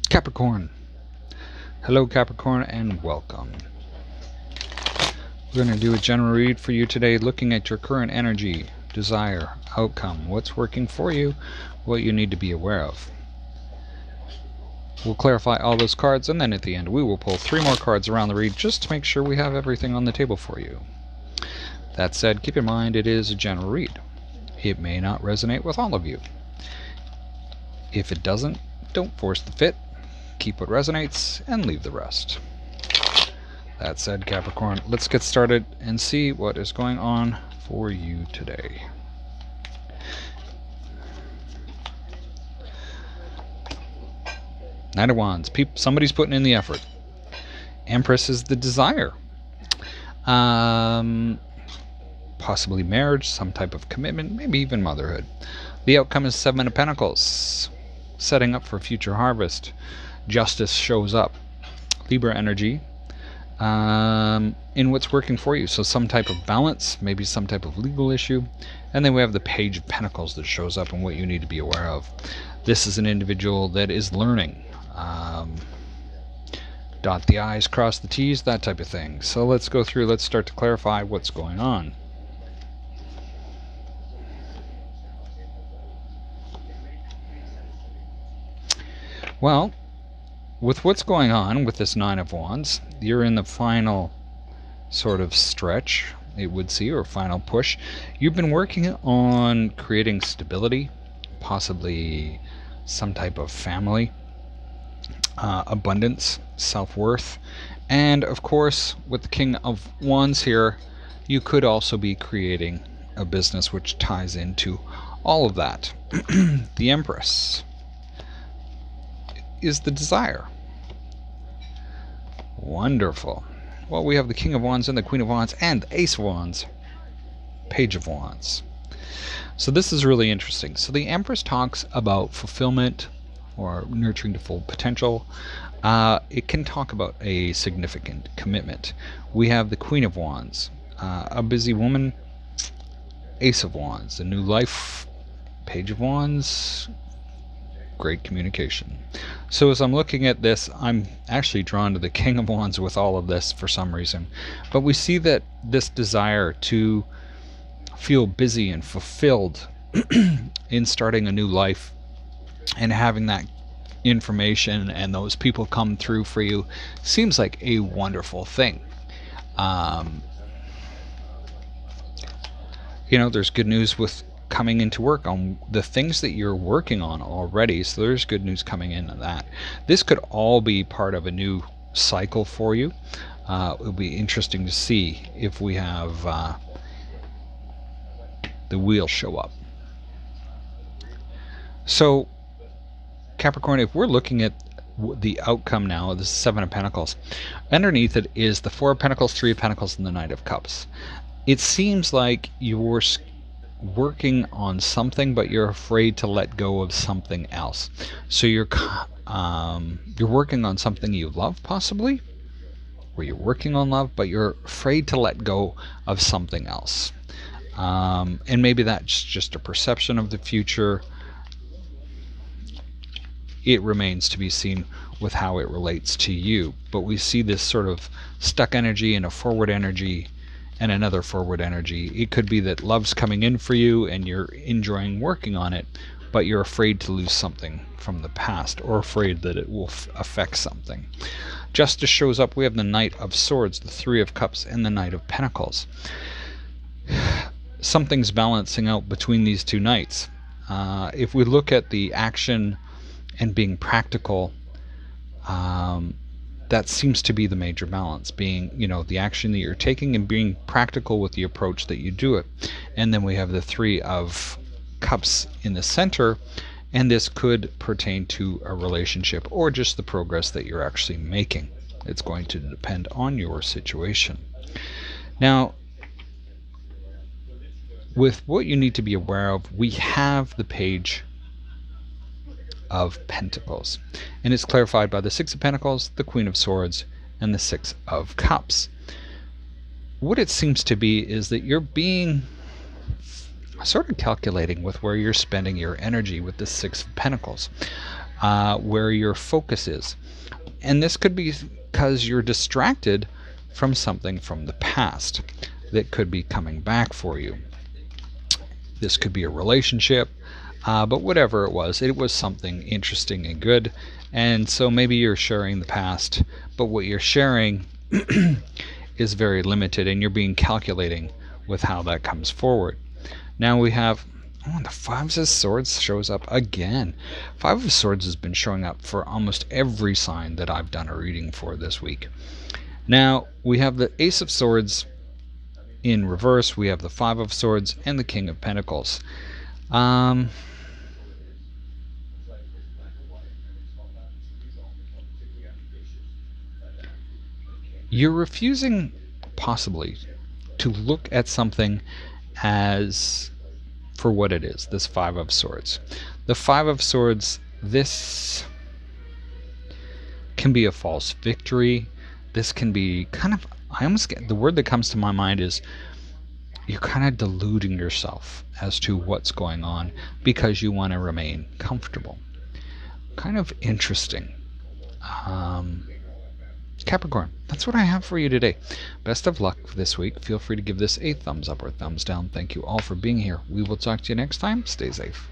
Capricorn. Hello Capricorn and welcome. We're going to do a general read for you today, looking at your current energy, desire, outcome, what's working for you, what you need to be aware of. We'll clarify all those cards, and then at the end we will pull 3 more cards around the read just to make sure we have everything on the table for you. That said, keep in mind it is a general read. It may not resonate with all of you. If it doesn't, don't force the fit. Keep what resonates and leave the rest. That said, Capricorn, let's get started and see what is going on for you today. Knight of Wands. Somebody's putting in the effort. Empress is the desire. Possibly marriage, some type of commitment, maybe even motherhood. The outcome is 7 of Pentacles. Setting up for future harvest. Justice shows up. Libra energy in what's working for you. So some type of balance, maybe some type of legal issue. And then we have the Page of Pentacles that shows up and what you need to be aware of. This is an individual that is learning. Dot the I's, cross the T's, that type of thing. So let's go through, let's start to clarify what's going on. Well, with what's going on with this 9 of Wands, you're in the final sort of stretch, it would seem, or final push. You've been working on creating stability, possibly some type of family, abundance, self-worth, and of course, with the King of Wands here, you could also be creating a business which ties into all of that. The Empress is the desire. Wonderful. Well, we have the King of Wands and the Queen of Wands and the Ace of Wands, Page of Wands. So this is really interesting. So the Empress talks about fulfillment or nurturing to full potential. It can talk about a significant commitment. We have the Queen of Wands, a busy woman. Ace of Wands, a new life. Page of Wands, great communication. So as I'm looking at this, I'm actually drawn to the King of Wands with all of this for some reason. But we see that this desire to feel busy and fulfilled in starting a new life and having that information and those people come through for you seems like a wonderful thing. There's good news with coming into work on the things that you're working on already, so there's good news coming into that. This could all be part of a new cycle for you. It'll be interesting to see if we have the wheel show up. So Capricorn, if we're looking at the outcome now of the 7 of Pentacles, underneath it is the 4 of Pentacles, 3 of Pentacles, and the Knight of Cups. It seems like you're working on something, but you're afraid to let go of something else. So you're working on something you love, possibly, or you're working on love, but you're afraid to let go of something else. And maybe that's just a perception of the future. It remains to be seen with how it relates to you. But we see this sort of stuck energy and a forward energy and another forward energy. It could be that love's coming in for you and you're enjoying working on it, but you're afraid to lose something from the past or afraid that it will affect something. Justice shows up. We have the Knight of Swords, the 3 of Cups, and the Knight of Pentacles. Something's balancing out between these two knights. If we look at the action and being practical, that seems to be the major balance, being, the action that you're taking and being practical with the approach that you do it. And then we have the 3 of Cups in the center, and this could pertain to a relationship or just the progress that you're actually making. It's going to depend on your situation. Now, with what you need to be aware of, we have the Page of Pentacles, and it's clarified by the 6 of Pentacles, the Queen of Swords, and the 6 of Cups. What it seems to be is that you're being sort of calculating with where you're spending your energy with the 6 of Pentacles. where your focus is. And this could be because you're distracted from something from the past that could be coming back for you. This could be a relationship, but whatever it was something interesting and good. And so maybe you're sharing the past, but what you're sharing is very limited, and you're being calculating with how that comes forward. Now we have the Five of Swords shows up again. Five of Swords has been showing up for almost every sign that I've done a reading for this week. Now we have the Ace of Swords in reverse. We have the Five of Swords and the King of Pentacles. You're refusing, possibly, to look at something as for what it is, this Five of Swords. The Five of Swords, this can be a false victory. This can be kind of, I almost get, the word that comes to my mind is you're kind of deluding yourself as to what's going on because you want to remain comfortable. Kind of interesting. Capricorn, that's what I have for you today. Best of luck this week. Feel free to give this a thumbs up or thumbs down. Thank you all for being here. We will talk to you next time. Stay safe.